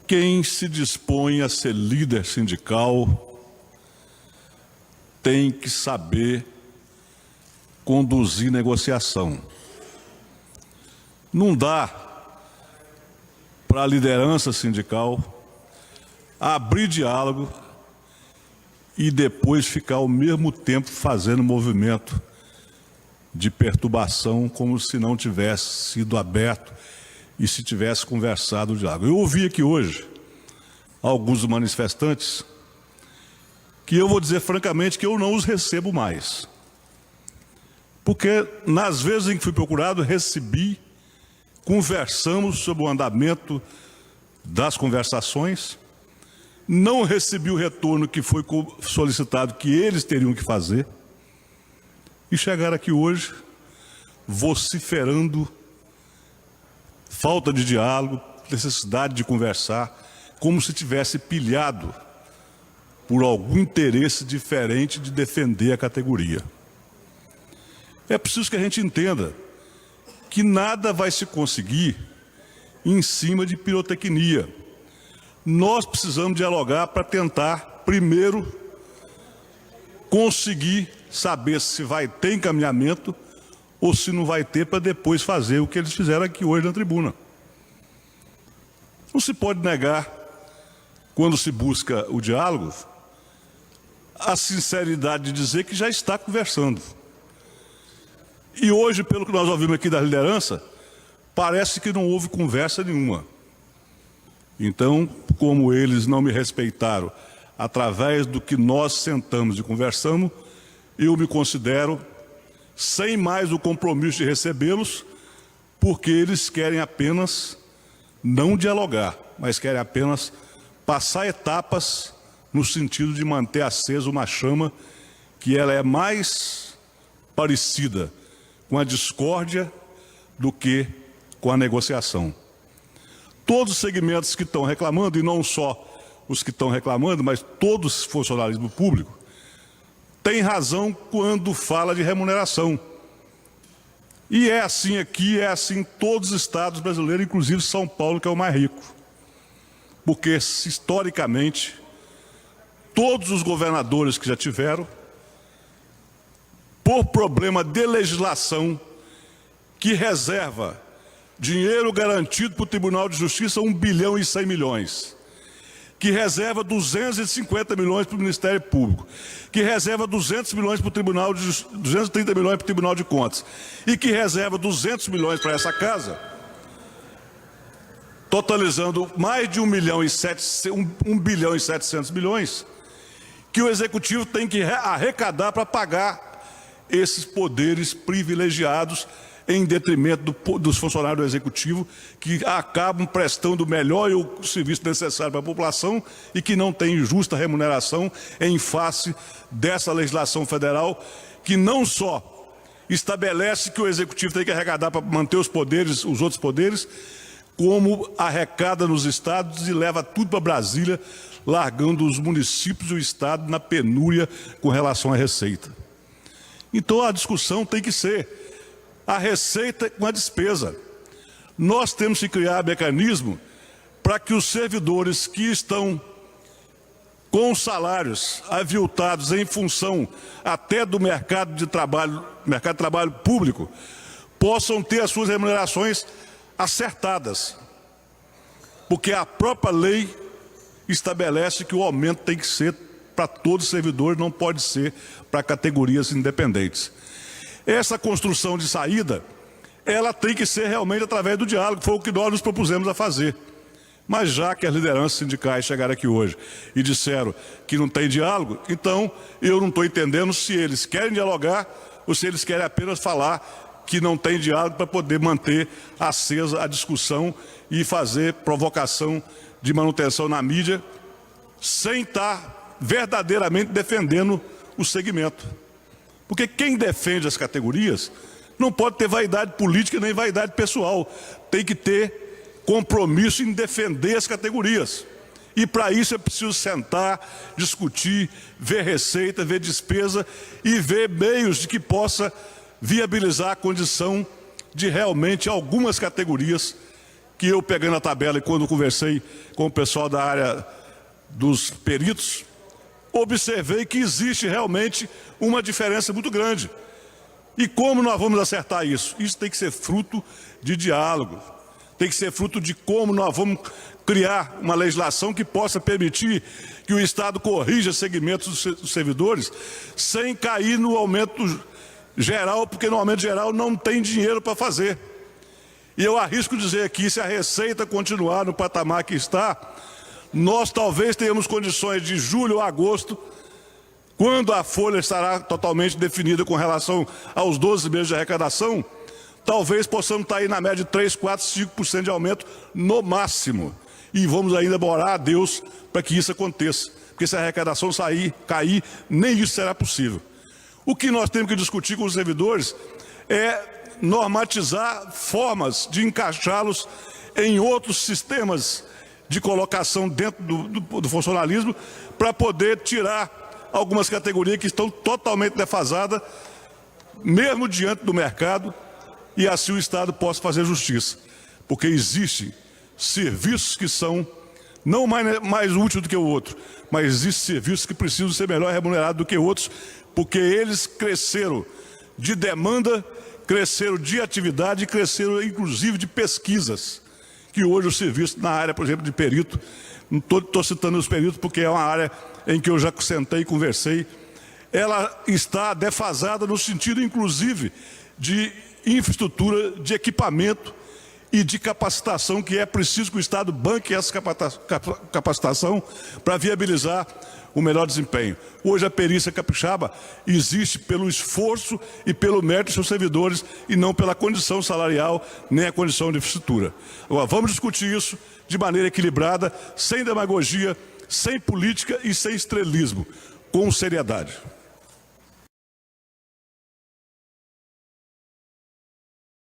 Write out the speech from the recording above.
Quem se dispõe a ser líder sindical tem que saber conduzir negociação. Não dá para a liderança sindical abrir diálogo e depois ficar ao mesmo tempo fazendo movimento de perturbação como se não tivesse sido aberto e se tivesse conversado o diálogo. Eu ouvi aqui hoje alguns manifestantes que eu vou dizer francamente que eu não os recebo mais. Porque nas vezes em que fui procurado, recebi, conversamos sobre o andamento das conversações, não recebi o retorno que foi solicitado que eles teriam que fazer, e chegaram aqui hoje vociferando falta de diálogo, necessidade de conversar, como se tivesse pilhado por algum interesse diferente de defender a categoria. É preciso que a gente entenda que nada vai se conseguir em cima de pirotecnia. Nós precisamos dialogar para tentar, primeiro, conseguir saber se vai ter encaminhamento ou se não vai ter, para depois fazer o que eles fizeram aqui hoje na tribuna. Não se pode negar, quando se busca o diálogo, a sinceridade de dizer que já está conversando. E hoje, pelo que nós ouvimos aqui da liderança, parece que não houve conversa nenhuma. Então, como eles não me respeitaram através do que nós sentamos e conversamos, eu me considero sem mais o compromisso de recebê-los, porque eles querem apenas não dialogar, mas querem apenas passar etapas no sentido de manter acesa uma chama que ela é mais parecida com a discórdia do que com a negociação. Todos os segmentos que estão reclamando, e não só os que estão reclamando, mas todos os funcionalismo público, têm razão quando fala de remuneração. E é assim aqui, é assim em todos os estados brasileiros, inclusive São Paulo, que é o mais rico. Porque, historicamente, todos os governadores que já tiveram, por problema de legislação que reserva dinheiro garantido para o Tribunal de Justiça, 1 bilhão e 100 milhões, que reserva 250 milhões para o Ministério Público, que reserva 200 milhões para o Tribunal de 230 milhões para o Tribunal de Contas, e que reserva 200 milhões para essa casa, totalizando mais de 1 bilhão e 700 milhões, que o Executivo tem que arrecadar para pagar esses poderes privilegiados em detrimento dos funcionários do Executivo, que acabam prestando o melhor e o serviço necessário para a população e que não têm justa remuneração em face dessa legislação federal, que não só estabelece que o Executivo tem que arrecadar para manter os poderes, os outros poderes, como arrecada nos estados e leva tudo para Brasília, largando os municípios e o Estado na penúria com relação à receita. Então a discussão tem que ser a receita com a despesa. Nós temos que criar mecanismo para que os servidores que estão com salários aviltados em função até do mercado de trabalho público, possam ter as suas remunerações acertadas. Porque a própria lei estabelece que o aumento tem que ser para todos os servidores, não pode ser para categorias independentes. Essa construção de saída, ela tem que ser realmente através do diálogo, foi o que nós nos propusemos a fazer. Mas já que as lideranças sindicais chegaram aqui hoje e disseram que não tem diálogo, então eu não estou entendendo se eles querem dialogar ou se eles querem apenas falar que não tem diálogo para poder manter acesa a discussão e fazer provocação de manutenção na mídia, sem estar verdadeiramente defendendo o segmento. Porque quem defende as categorias não pode ter vaidade política nem vaidade pessoal. Tem que ter compromisso em defender as categorias. E para isso é preciso sentar, discutir, ver receita, ver despesa e ver meios de que possa viabilizar a condição de realmente algumas categorias que eu, pegando a tabela e quando conversei com o pessoal da área dos peritos, observei que existe realmente uma diferença muito grande. E como nós vamos acertar isso? Isso tem que ser fruto de diálogo, tem que ser fruto de como nós vamos criar uma legislação que possa permitir que o Estado corrija segmentos dos servidores sem cair no aumento geral, porque no aumento geral não tem dinheiro para fazer. E eu arrisco dizer aqui, se a receita continuar no patamar que está, nós talvez tenhamos condições de julho a agosto, quando a folha estará totalmente definida com relação aos 12 meses de arrecadação, talvez possamos estar aí na média de 3, 4, 5% de aumento no máximo. E vamos ainda orar a Deus para que isso aconteça. Porque se a arrecadação cair, nem isso será possível. O que nós temos que discutir com os servidores é normatizar formas de encaixá-los em outros sistemas de colocação dentro do funcionalismo para poder tirar algumas categorias que estão totalmente defasadas, mesmo diante do mercado, e assim o Estado possa fazer justiça. Porque existem serviços que são não mais úteis do que o outro, mas existem serviços que precisam ser melhor remunerados do que outros, porque eles cresceram de demanda, cresceram de atividade e cresceram inclusive de pesquisas, que hoje o serviço na área, por exemplo, de perito, não estou citando os peritos porque é uma área em que eu já sentei e conversei, ela está defasada no sentido inclusive de infraestrutura, de equipamento e de capacitação, que é preciso que o Estado banque essa capacitação para viabilizar o melhor desempenho. Hoje a perícia capixaba existe pelo esforço e pelo mérito dos seus servidores e não pela condição salarial nem a condição de infraestrutura. Agora, vamos discutir isso de maneira equilibrada, sem demagogia, sem política e sem estrelismo, com seriedade.